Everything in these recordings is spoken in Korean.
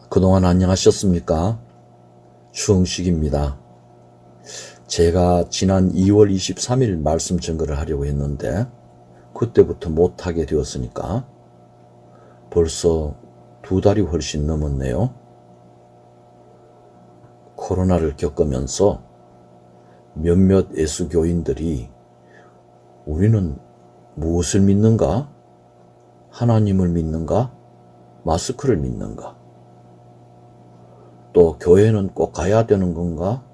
그동안 안녕하셨습니까? 추응식입니다. 제가 지난 2월 23일 말씀 증거를 하려고 했는데 그때부터 못하게 되었으니까 벌써 2달이 훨씬 넘었네요. 코로나를 겪으면서 몇몇 예수교인들이 우리는 무엇을 믿는가? 하나님을 믿는가? 마스크를 믿는가? 또 교회는 꼭 가야 되는 건가?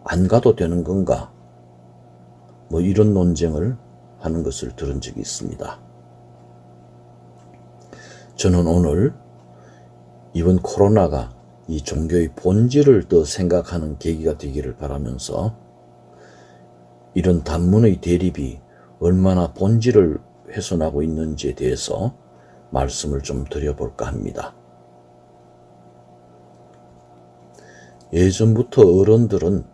안 가도 되는 건가? 이런 논쟁을 하는 것을 들은 적이 있습니다. 저는 오늘 이번 코로나가 이 종교의 본질을 더 생각하는 계기가 되기를 바라면서 이런 단문의 대립이 얼마나 본질을 훼손하고 있는지에 대해서 말씀을 좀 드려볼까 합니다. 예전부터 어른들은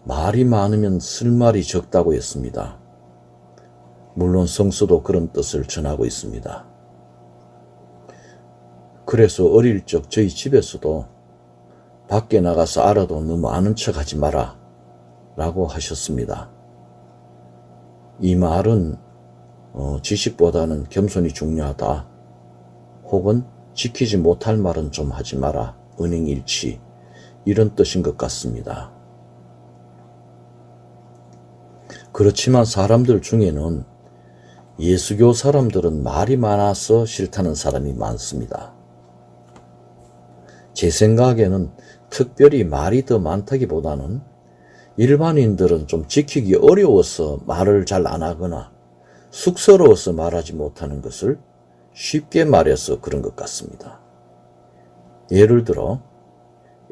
말이 많으면 쓸 말이 적다고 했습니다. 물론 성서도 그런 뜻을 전하고 있습니다. 그래서 어릴 적 저희 집에서도 밖에 나가서 알아도 너무 아는 척 하지 마라 라고 하셨습니다. 이 말은 지식보다는 겸손이 중요하다. 혹은 지키지 못할 말은 좀 하지 마라. 은행일치. 이런 뜻인 것 같습니다. 그렇지만 사람들 중에는 예수교 사람들은 말이 많아서 싫다는 사람이 많습니다. 제 생각에는 특별히 말이 더 많다기보다는 일반인들은 좀 지키기 어려워서 말을 잘 안 하거나 쑥스러워서 말하지 못하는 것을 쉽게 말해서 그런 것 같습니다. 예를 들어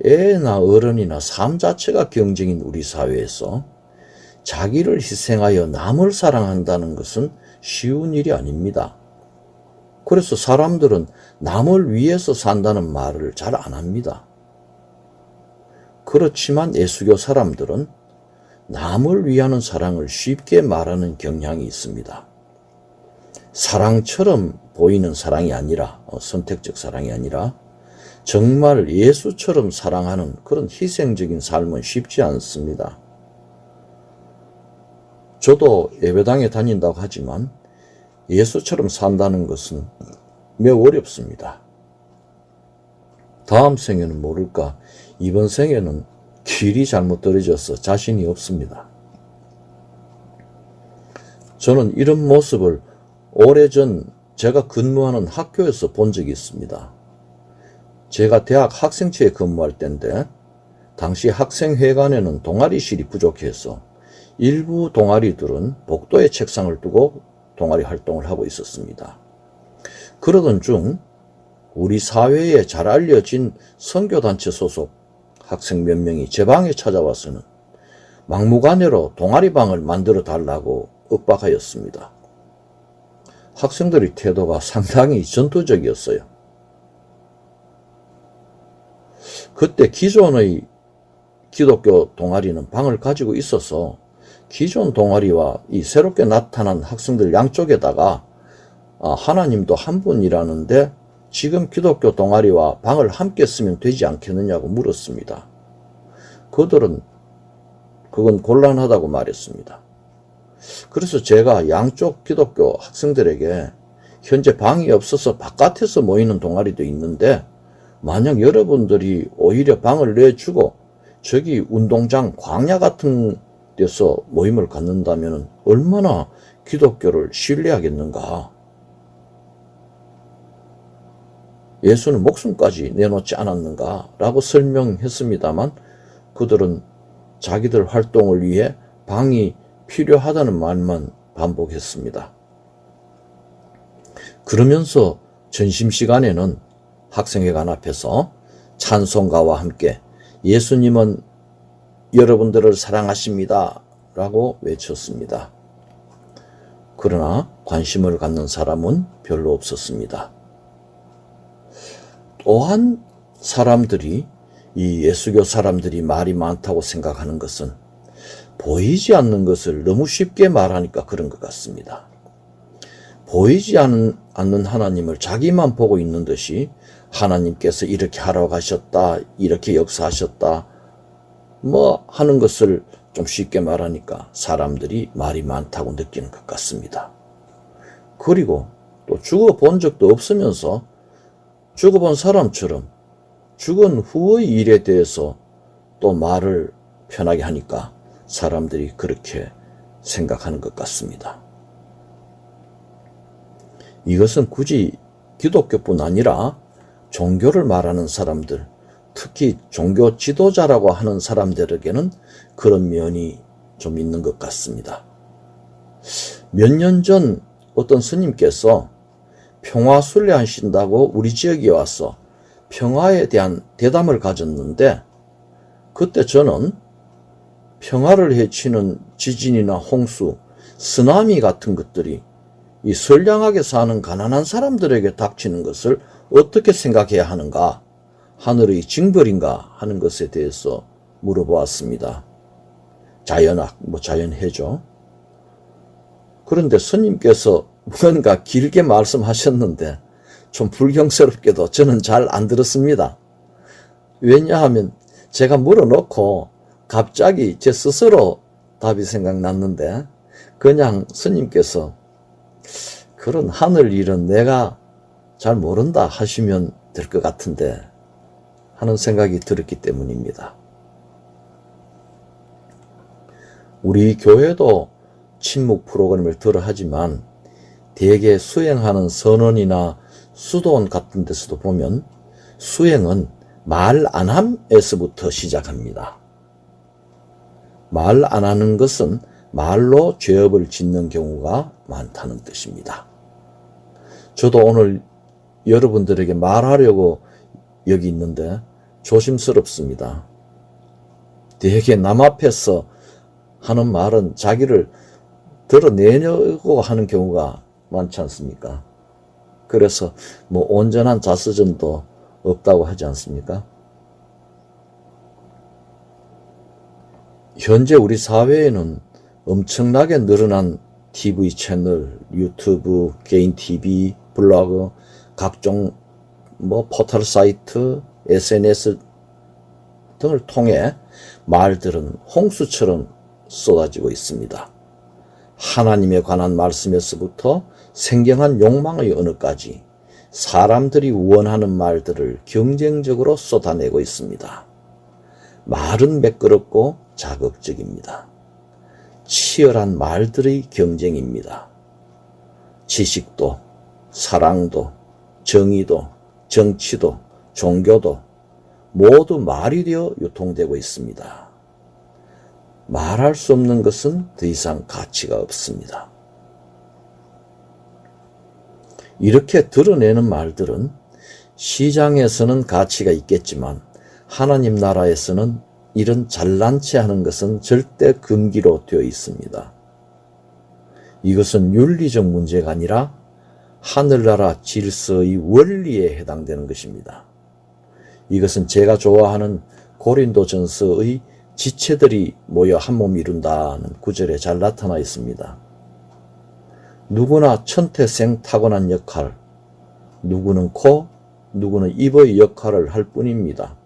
애나 어른이나 삶 자체가 경쟁인 우리 사회에서 자기를 희생하여 남을 사랑한다는 것은 쉬운 일이 아닙니다. 그래서 사람들은 남을 위해서 산다는 말을 잘 안 합니다. 그렇지만 예수교 사람들은 남을 위하는 사랑을 쉽게 말하는 경향이 있습니다. 사랑처럼 보이는 사랑이 아니라, 선택적 사랑이 아니라 정말 예수처럼 사랑하는 그런 희생적인 삶은 쉽지 않습니다. 저도 예배당에 다닌다고 하지만 예수처럼 산다는 것은 매우 어렵습니다. 다음 생에는 모를까 이번 생에는 길이 잘못 떨어져서 자신이 없습니다. 저는 이런 모습을 오래전 제가 근무하는 학교에서 본 적이 있습니다. 제가 대학 학생체에 근무할 때인데 당시 학생회관에는 동아리실이 부족해서 일부 동아리들은 복도에 책상을 두고 동아리 활동을 하고 있었습니다. 그러던 중 우리 사회에 잘 알려진 선교단체 소속 학생 몇 명이 제 방에 찾아와서는 막무가내로 동아리방을 만들어 달라고 윽박하였습니다. 학생들의 태도가 상당히 전투적이었어요. 그때 기존의 기독교 동아리는 방을 가지고 있어서 기존 동아리와 이 새롭게 나타난 학생들 양쪽에다가 하나님도 한 분이라는데 지금 기독교 동아리와 방을 함께 쓰면 되지 않겠느냐고 물었습니다. 그들은 그건 곤란하다고 말했습니다. 그래서 제가 양쪽 기독교 학생들에게 현재 방이 없어서 바깥에서 모이는 동아리도 있는데 만약 여러분들이 오히려 방을 내주고 저기 운동장 광야 같은 데서 모임을 갖는다면 얼마나 기독교를 신뢰하겠는가. 예수는 목숨까지 내놓지 않았는가 라고 설명했습니다만 그들은 자기들 활동을 위해 방이 필요하다는 말만 반복했습니다. 그러면서 점심시간에는 학생회관 앞에서 찬송가와 함께 예수님은 여러분들을 사랑하십니다 라고 외쳤습니다. 그러나 관심을 갖는 사람은 별로 없었습니다. 또한 사람들이 이 예수교 사람들이 말이 많다고 생각하는 것은 보이지 않는 것을 너무 쉽게 말하니까 그런 것 같습니다. 보이지 않는 하나님을 자기만 보고 있는 듯이 하나님께서 이렇게 하러 가셨다, 이렇게 역사하셨다, 뭐 하는 것을 좀 쉽게 말하니까 사람들이 말이 많다고 느끼는 것 같습니다. 그리고 또 죽어본 적도 없으면서 죽어본 사람처럼 죽은 후의 일에 대해서 또 말을 편하게 하니까 사람들이 그렇게 생각하는 것 같습니다. 이것은 굳이 기독교뿐 아니라 종교를 말하는 사람들, 특히 종교 지도자라고 하는 사람들에게는 그런 면이 좀 있는 것 같습니다. 몇 년 전 어떤 스님께서 평화 순례하신다고 우리 지역에 와서 평화에 대한 대담을 가졌는데, 그때 저는 평화를 해치는 지진이나 홍수, 쓰나미 같은 것들이 이 선량하게 사는 가난한 사람들에게 닥치는 것을 어떻게 생각해야 하는가, 하늘의 징벌인가 하는 것에 대해서 물어보았습니다. 자연학, 자연해죠. 그런데 스님께서 뭔가 길게 말씀하셨는데 좀 불경스럽게도 저는 잘 안 들었습니다. 왜냐하면 제가 물어놓고 갑자기 제 스스로 답이 생각났는데, 그냥 스님께서 그런 하늘 일은 내가 잘 모른다 하시면 될 것 같은데 하는 생각이 들었기 때문입니다. 우리 교회도 침묵 프로그램을 들어 하지만 대개 수행하는 선언이나 수도원 같은 데서도 보면 수행은 말 안 함에서부터 시작합니다. 말 안 하는 것은 말로 죄업을 짓는 경우가 많다는 뜻입니다. 저도 오늘 여러분들에게 말하려고 여기 있는데 조심스럽습니다. 되게 남 앞에서 하는 말은 자기를 드러내려고 하는 경우가 많지 않습니까? 그래서 온전한 자서전도 없다고 하지 않습니까? 현재 우리 사회에는 엄청나게 늘어난 TV 채널, 유튜브, 개인 TV, 블로그, 각종 포털 사이트, SNS 등을 통해 말들은 홍수처럼 쏟아지고 있습니다. 하나님에 관한 말씀에서부터 생경한 욕망의 언어까지 사람들이 원하는 말들을 경쟁적으로 쏟아내고 있습니다. 말은 매끄럽고 자극적입니다. 치열한 말들의 경쟁입니다. 지식도, 사랑도, 정의도, 정치도, 종교도 모두 말이 되어 유통되고 있습니다. 말할 수 없는 것은 더 이상 가치가 없습니다. 이렇게 드러내는 말들은 시장에서는 가치가 있겠지만 하나님 나라에서는 이런 잘난 체 하는 것은 절대 금기로 되어 있습니다. 이것은 윤리적 문제가 아니라 하늘나라 질서의 원리에 해당되는 것입니다. 이것은 제가 좋아하는 고린도전서의 지체들이 모여 한 몸 이룬다는 구절에 잘 나타나 있습니다. 누구나 천태생 타고난 역할, 누구는 코, 누구는 입의 역할을 할 뿐입니다.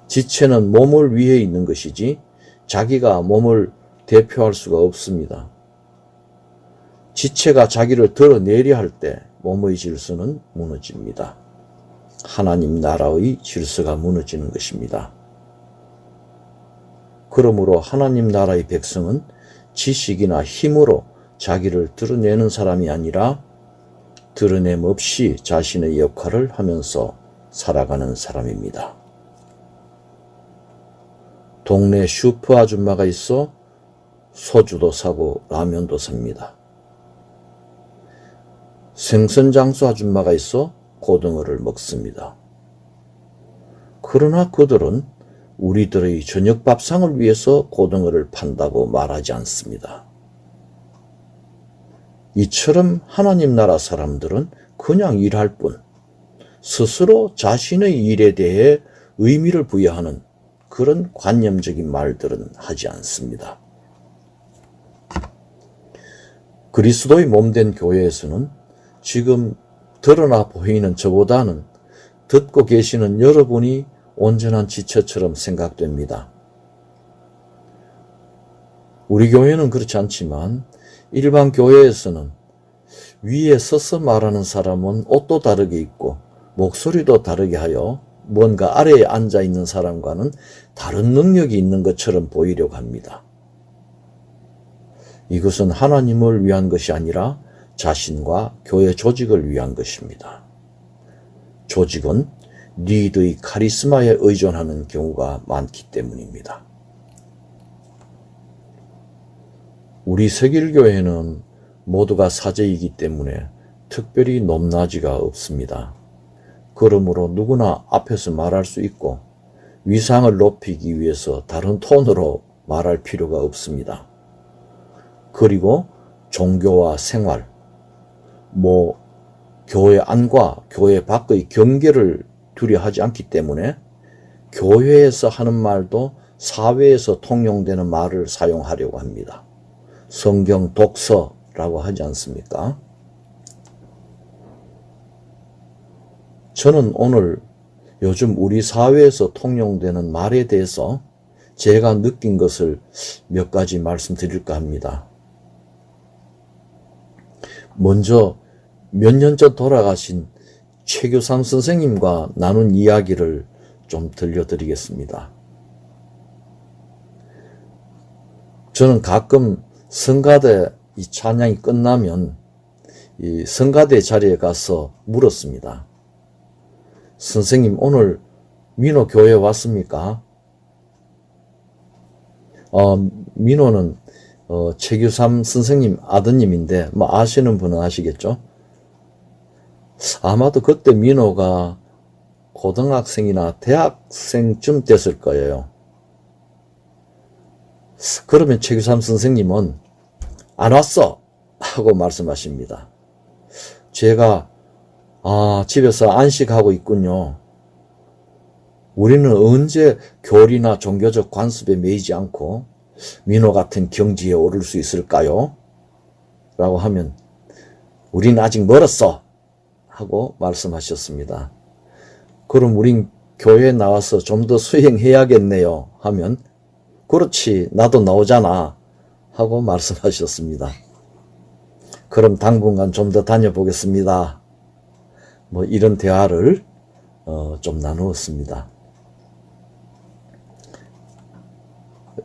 지체는 몸을 위해 있는 것이지 자기가 몸을 대표할 수가 없습니다. 지체가 자기를 드러내려 할 때 몸의 질서는 무너집니다. 하나님 나라의 질서가 무너지는 것입니다. 그러므로 하나님 나라의 백성은 지식이나 힘으로 자기를 드러내는 사람이 아니라 드러냄 없이 자신의 역할을 하면서 살아가는 사람입니다. 동네 슈퍼 아줌마가 있어 소주도 사고 라면도 삽니다. 생선장수 아줌마가 있어 고등어를 먹습니다. 그러나 그들은 우리들의 저녁 밥상을 위해서 고등어를 판다고 말하지 않습니다. 이처럼 하나님 나라 사람들은 그냥 일할 뿐 스스로 자신의 일에 대해 의미를 부여하는 그런 관념적인 말들은 하지 않습니다. 그리스도의 몸된 교회에서는 지금 드러나 보이는 저보다는 듣고 계시는 여러분이 온전한 지체처럼 생각됩니다. 우리 교회는 그렇지 않지만 일반 교회에서는 위에 서서 말하는 사람은 옷도 다르게 입고 목소리도 다르게 하여 뭔가 아래에 앉아 있는 사람과는 다른 능력이 있는 것처럼 보이려고 합니다. 이것은 하나님을 위한 것이 아니라 자신과 교회 조직을 위한 것입니다. 조직은 리더의 카리스마에 의존하는 경우가 많기 때문입니다. 우리 세길교회는 모두가 사제이기 때문에 특별히 높낮이가 없습니다. 그러므로 누구나 앞에서 말할 수 있고 위상을 높이기 위해서 다른 톤으로 말할 필요가 없습니다. 그리고 종교와 생활, 교회 안과 교회 밖의 경계를 두려하지 않기 때문에 교회에서 하는 말도 사회에서 통용되는 말을 사용하려고 합니다. 성경 독서라고 하지 않습니까? 저는 오늘 요즘 우리 사회에서 통용되는 말에 대해서 제가 느낀 것을 몇 가지 말씀드릴까 합니다. 먼저 몇 년 전 돌아가신 최규삼 선생님과 나눈 이야기를 좀 들려드리겠습니다. 저는 가끔 성가대 이 찬양이 끝나면 이 성가대 자리에 가서 물었습니다. 선생님, 오늘 민호 교회 왔습니까? 민호는 최규삼 선생님 아드님인데 아시는 분은 아시겠죠? 아마도 그때 민호가 고등학생이나 대학생쯤 됐을 거예요. 그러면 최규삼 선생님은 안 왔어 하고 말씀하십니다. 제가 집에서 안식하고 있군요. 우리는 언제 교리나 종교적 관습에 매이지 않고 민호 같은 경지에 오를 수 있을까요? 라고 하면 우린 아직 멀었어 하고 말씀하셨습니다. 그럼 우린 교회에 나와서 좀 더 수행해야겠네요 하면 그렇지, 나도 나오잖아 하고 말씀하셨습니다. 그럼 당분간 좀 더 다녀보겠습니다. 이런 대화를 좀 나누었습니다.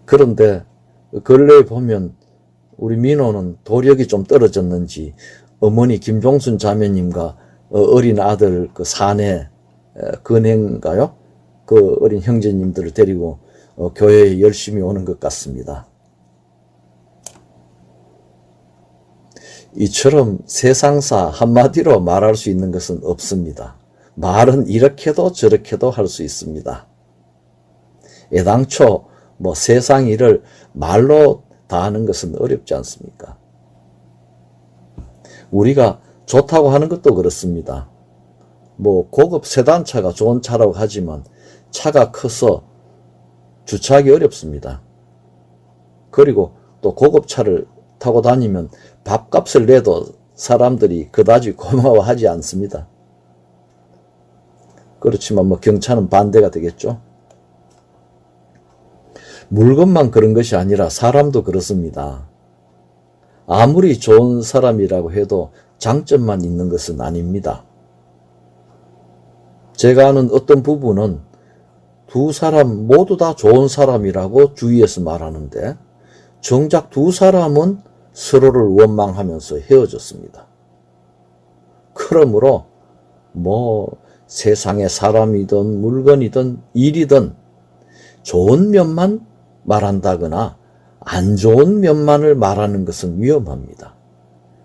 그런데 근래에 보면 우리 민호는 도력이 좀 떨어졌는지 어머니 김종순 자매님과 어린 아들 그 사내 근행가요? 그 어린 형제님들을 데리고 교회에 열심히 오는 것 같습니다. 이처럼 세상사 한마디로 말할 수 있는 것은 없습니다. 말은 이렇게도 저렇게도 할 수 있습니다. 애당초 세상 일을 말로 다 하는 것은 어렵지 않습니까? 우리가 좋다고 하는 것도 그렇습니다. 고급 세단차가 좋은 차라고 하지만 차가 커서 주차하기 어렵습니다. 그리고 또 고급 차를 타고 다니면 밥값을 내도 사람들이 그다지 고마워하지 않습니다. 그렇지만 경차는 반대가 되겠죠. 물건만 그런 것이 아니라 사람도 그렇습니다. 아무리 좋은 사람이라고 해도 장점만 있는 것은 아닙니다. 제가 아는 어떤 부부는 두 사람 모두 다 좋은 사람이라고 주위에서 말하는데 정작 두 사람은 서로를 원망하면서 헤어졌습니다. 그러므로 세상에 사람이든 물건이든 일이든 좋은 면만 말한다거나 안 좋은 면만을 말하는 것은 위험합니다.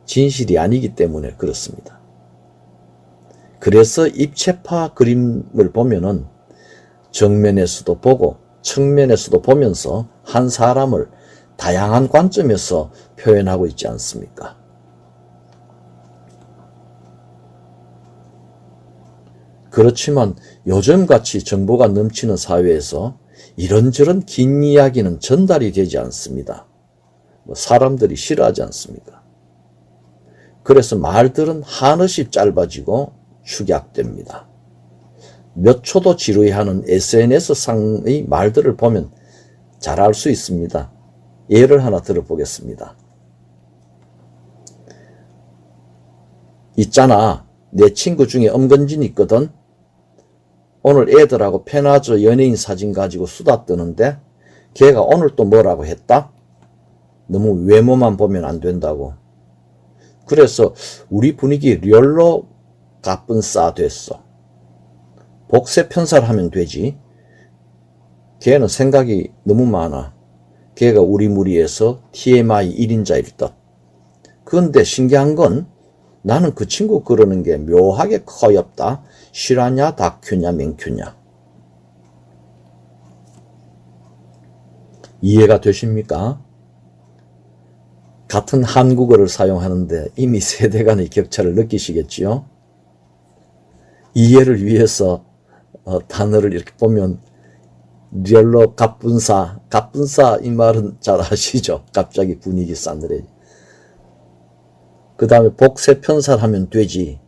진실이 아니기 때문에 그렇습니다. 그래서 입체파 그림을 보면은 정면에서도 보고 측면에서도 보면서 한 사람을 다양한 관점에서 표현하고 있지 않습니까? 그렇지만 요즘같이 정보가 넘치는 사회에서 이런저런 긴 이야기는 전달이 되지 않습니다. 사람들이 싫어하지 않습니까? 그래서 말들은 한없이 짧아지고 축약됩니다. 몇 초도 지루해하는 SNS상의 말들을 보면 잘 알 수 있습니다. 예를 하나 들어보겠습니다. 있잖아, 내 친구 중에 엄건진 있거든. 오늘 애들하고 페나저 연예인 사진 가지고 수다 떠는데 걔가 오늘 또 뭐라고 했다? 너무 외모만 보면 안 된다고. 그래서 우리 분위기 리얼로 가뿐싸 됐어. 복세 편살하면 되지. 걔는 생각이 너무 많아. 걔가 우리 무리에서 TMI 1인자일 듯. 그런데 신기한 건 나는 그 친구 그러는 게 묘하게 커엽다. 실화냐 다큐냐 맹큐냐. 이해가 되십니까? 같은 한국어를 사용하는데 이미 세대 간의 격차를 느끼시겠지요? 이해를 위해서 단어를 이렇게 보면 리얼로 가뿐싸 이 말은 잘 아시죠? 갑자기 분위기 싸늘해. 그 다음에 복세 편살하면 되지.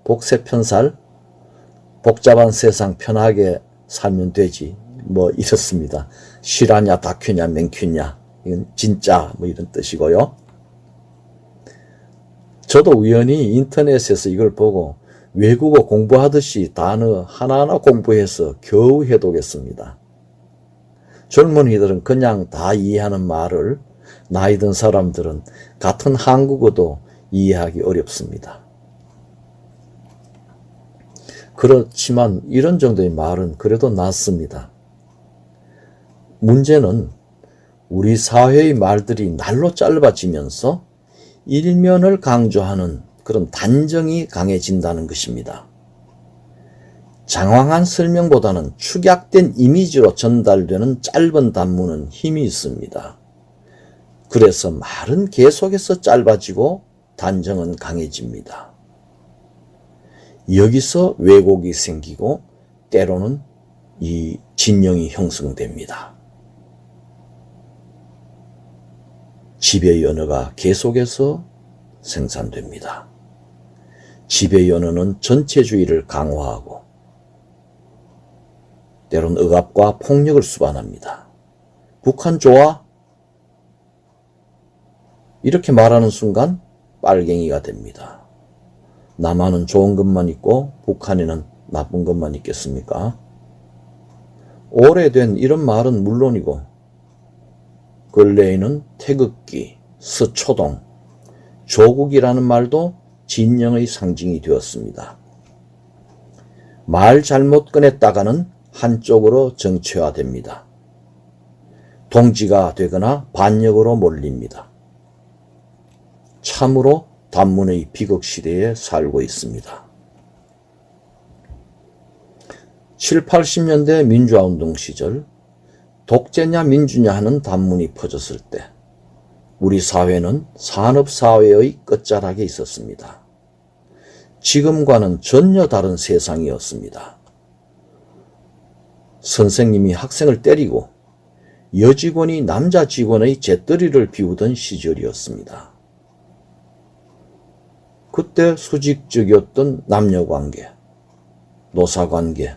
복세 편살, 복잡한 세상 편하게 살면 되지. 뭐 이렇습니다. 실화냐 다큐냐 맹큐냐, 이건 진짜 뭐 이런 뜻이고요. 저도 우연히 인터넷에서 이걸 보고 외국어 공부하듯이 단어 하나하나 공부해서 겨우 해독했습니다. 젊은이들은 그냥 다 이해하는 말을 나이 든 사람들은 같은 한국어도 이해하기 어렵습니다. 그렇지만 이런 정도의 말은 그래도 낫습니다. 문제는 우리 사회의 말들이 날로 짧아지면서 일면을 강조하는 그런 단정이 강해진다는 것입니다. 장황한 설명보다는 축약된 이미지로 전달되는 짧은 단문은 힘이 있습니다. 그래서 말은 계속해서 짧아지고 단정은 강해집니다. 여기서 왜곡이 생기고 때로는 이 진영이 형성됩니다. 지배의 언어가 계속해서 생산됩니다. 지배의 언어는 전체주의를 강화하고 때로는 억압과 폭력을 수반합니다. 북한 좋아? 이렇게 말하는 순간 빨갱이가 됩니다. 남한은 좋은 것만 있고 북한에는 나쁜 것만 있겠습니까? 오래된 이런 말은 물론이고 근래에는 태극기, 서초동, 조국이라는 말도 진영의 상징이 되었습니다. 말 잘못 꺼냈다가는 한쪽으로 정체화됩니다. 동지가 되거나 반역으로 몰립니다. 참으로 단문의 비극시대에 살고 있습니다. 7, 80년대 민주화운동 시절 독재냐 민주냐 하는 단문이 퍼졌을 때 우리 사회는 산업사회의 끝자락에 있었습니다. 지금과는 전혀 다른 세상이었습니다. 선생님이 학생을 때리고 여직원이 남자 직원의 재떨이를 비우던 시절이었습니다. 그때 수직적이었던 남녀관계, 노사관계,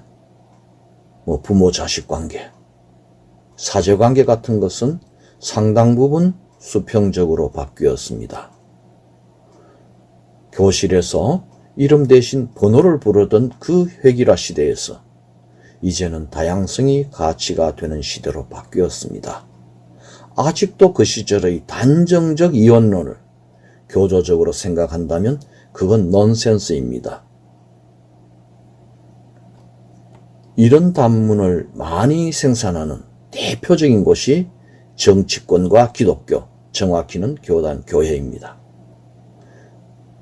부모-자식관계, 사제관계 같은 것은 상당 부분 수평적으로 바뀌었습니다. 교실에서 이름 대신 번호를 부르던 그 회기라 시대에서 이제는 다양성이 가치가 되는 시대로 바뀌었습니다. 아직도 그 시절의 단정적 이원론을 교조적으로 생각한다면 그건 넌센스입니다. 이런 단문을 많이 생산하는 대표적인 곳이 정치권과 기독교, 정확히는 교단, 교회입니다.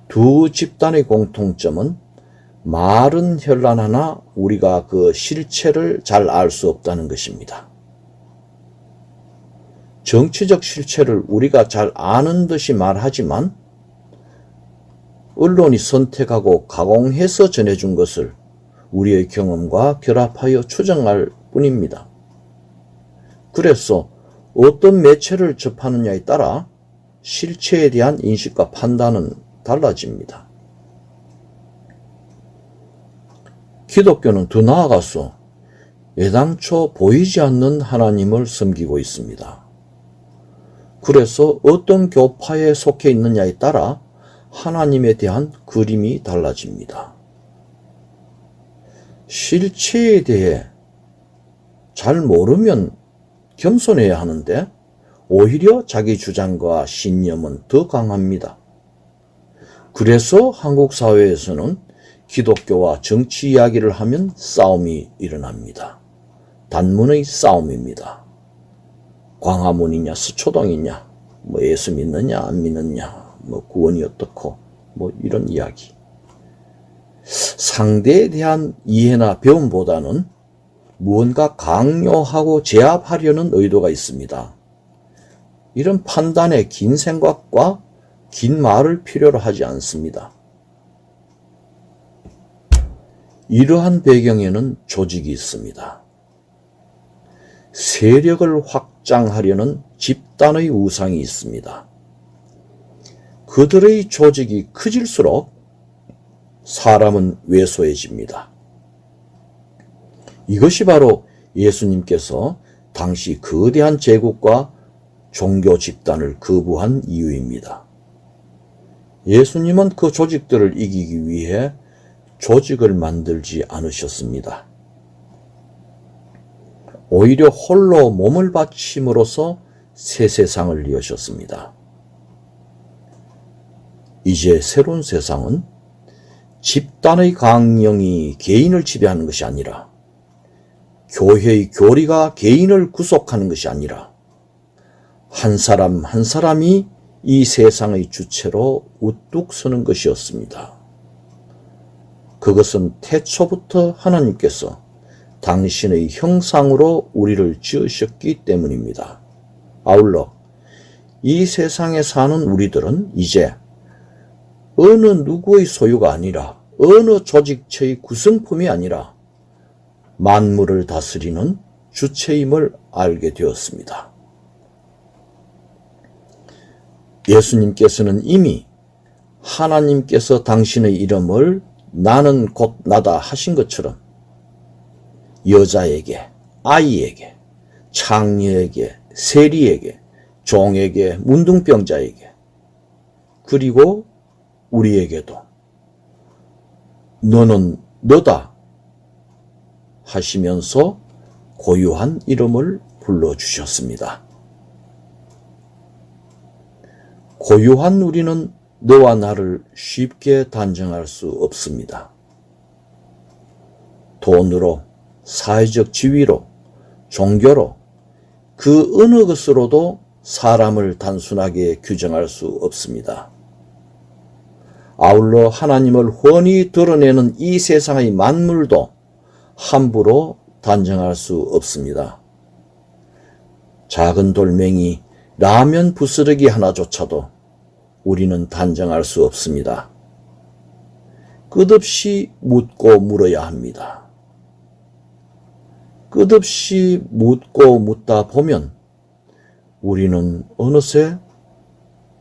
두 집단의 공통점은 말은 현란하나 우리가 그 실체를 잘 알 수 없다는 것입니다. 정치적 실체를 우리가 잘 아는 듯이 말하지만 언론이 선택하고 가공해서 전해준 것을 우리의 경험과 결합하여 추정할 뿐입니다. 그래서 어떤 매체를 접하느냐에 따라 실체에 대한 인식과 판단은 달라집니다. 기독교는 더 나아가서 애당초 보이지 않는 하나님을 섬기고 있습니다. 그래서 어떤 교파에 속해 있느냐에 따라 하나님에 대한 그림이 달라집니다. 실체에 대해 잘 모르면 겸손해야 하는데 오히려 자기 주장과 신념은 더 강합니다. 그래서 한국 사회에서는 기독교와 정치 이야기를 하면 싸움이 일어납니다. 단문의 싸움입니다. 광화문이냐 서초동이냐, 뭐 예수 믿느냐 안 믿느냐, 뭐 구원이 어떻고, 뭐 이런 이야기. 상대에 대한 이해나 배움보다는 무언가 강요하고 제압하려는 의도가 있습니다. 이런 판단에 긴 생각과 긴 말을 필요로 하지 않습니다. 이러한 배경에는 조직이 있습니다. 세력을 확장하려는 집단의 우상이 있습니다. 그들의 조직이 커질수록 사람은 왜소해집니다. 이것이 바로 예수님께서 당시 거대한 제국과 종교 집단을 거부한 이유입니다. 예수님은 그 조직들을 이기기 위해 조직을 만들지 않으셨습니다. 오히려 홀로 몸을 바침으로써 새 세상을 여셨습니다. 이제 새로운 세상은 집단의 강령이 개인을 지배하는 것이 아니라, 교회의 교리가 개인을 구속하는 것이 아니라, 한 사람 한 사람이 이 세상의 주체로 우뚝 서는 것이었습니다. 그것은 태초부터 하나님께서 당신의 형상으로 우리를 지으셨기 때문입니다. 아울러 이 세상에 사는 우리들은 이제 어느 누구의 소유가 아니라, 어느 조직체의 구성품이 아니라 만물을 다스리는 주체임을 알게 되었습니다. 예수님께서는 이미 하나님께서 당신의 이름을 나는 곧 나다 하신 것처럼 여자에게, 아이에게, 창녀에게, 세리에게, 종에게, 문둥병자에게, 그리고 우리에게도 너는 너다 하시면서 고유한 이름을 불러주셨습니다. 고유한 우리는 너와 나를 쉽게 단정할 수 없습니다. 돈으로, 사회적 지위로, 종교로, 그 어느 것으로도 사람을 단순하게 규정할 수 없습니다. 아울러 하나님을 훤히 드러내는 이 세상의 만물도 함부로 단정할 수 없습니다. 작은 돌멩이, 라면 부스러기 하나조차도 우리는 단정할 수 없습니다. 끝없이 묻고 물어야 합니다. 끝없이 묻고 묻다 보면 우리는 어느새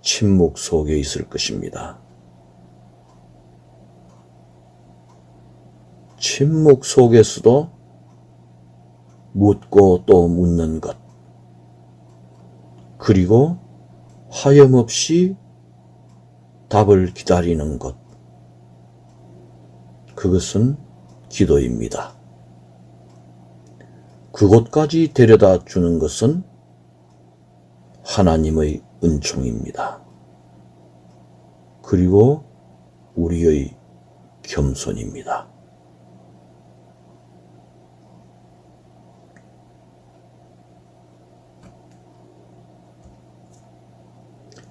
침묵 속에 있을 것입니다. 침묵 속에서도 묻고 또 묻는 것, 그리고 하염없이 답을 기다리는 것, 그것은 기도입니다. 그곳까지 데려다 주는 것은 하나님의 은총입니다. 그리고 우리의 겸손입니다.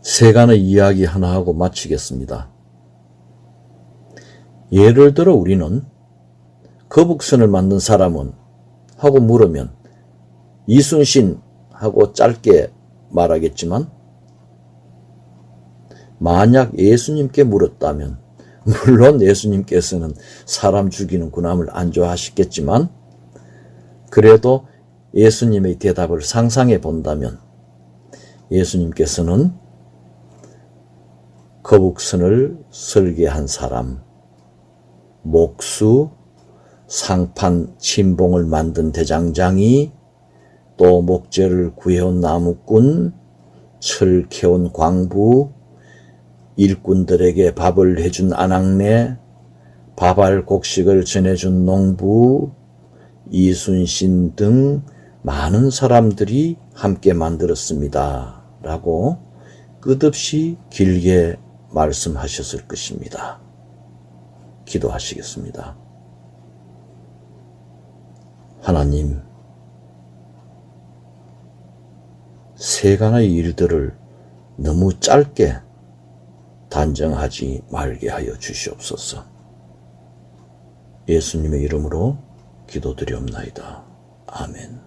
세간의 이야기 하나 하고 마치겠습니다. 예를 들어 우리는 거북선을 만든 사람은 하고 물으면 이순신 하고 짧게 말하겠지만, 만약 예수님께 물었다면, 물론 예수님께서는 사람 죽이는 군함을 안 좋아하시겠지만, 그래도 예수님의 대답을 상상해 본다면 예수님께서는 거북선을 설계한 사람, 목수, 상판, 침봉을 만든 대장장이, 또 목재를 구해온 나무꾼, 철 캐온 광부, 일꾼들에게 밥을 해준 아낙네, 밥알 곡식을 전해준 농부, 이순신 등 많은 사람들이 함께 만들었습니다. 라고 끝없이 길게 말씀하셨을 것입니다. 기도하시겠습니다. 하나님, 세간의 일들을 너무 짧게 단정하지 말게 하여 주시옵소서. 예수님의 이름으로 기도드리옵나이다. 아멘.